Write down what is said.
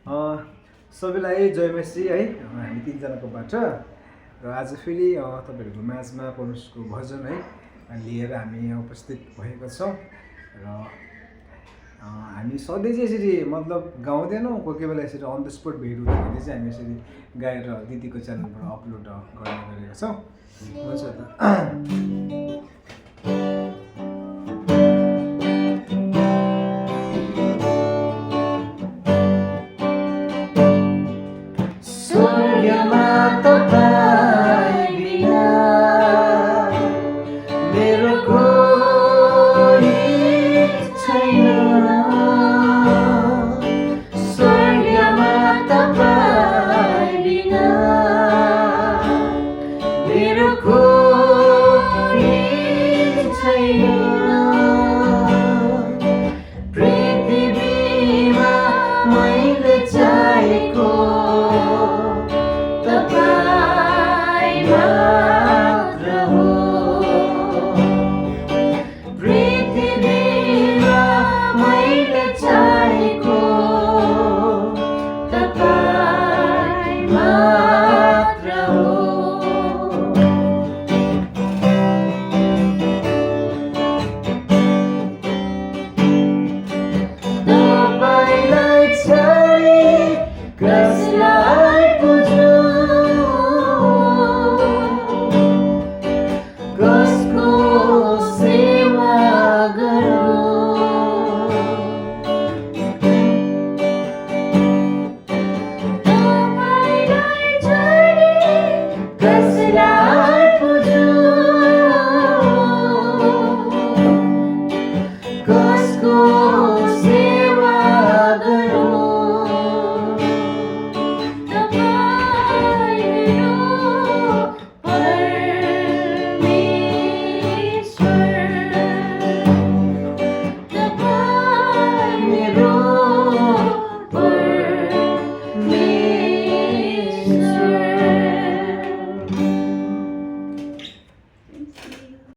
सबैलाई जय मसी है हामी तिनजनाकोबाट र आज फेरि तपाईँहरूको माझमा परमेश्वरको भजन है लिएर हामी यहाँ उपस्थित भएको छौँ र हामी सधैँ चाहिँ यसरी मतलब गाउँदैनौँ, कोही कोही बेला यसरी अन द स्पोट भेट हुँदाखेरि चाहिँ हामी यसरी गाएर दिदीको च्यानलबाट अपलोड गर्ने गरेका छौँ। हुन्छ त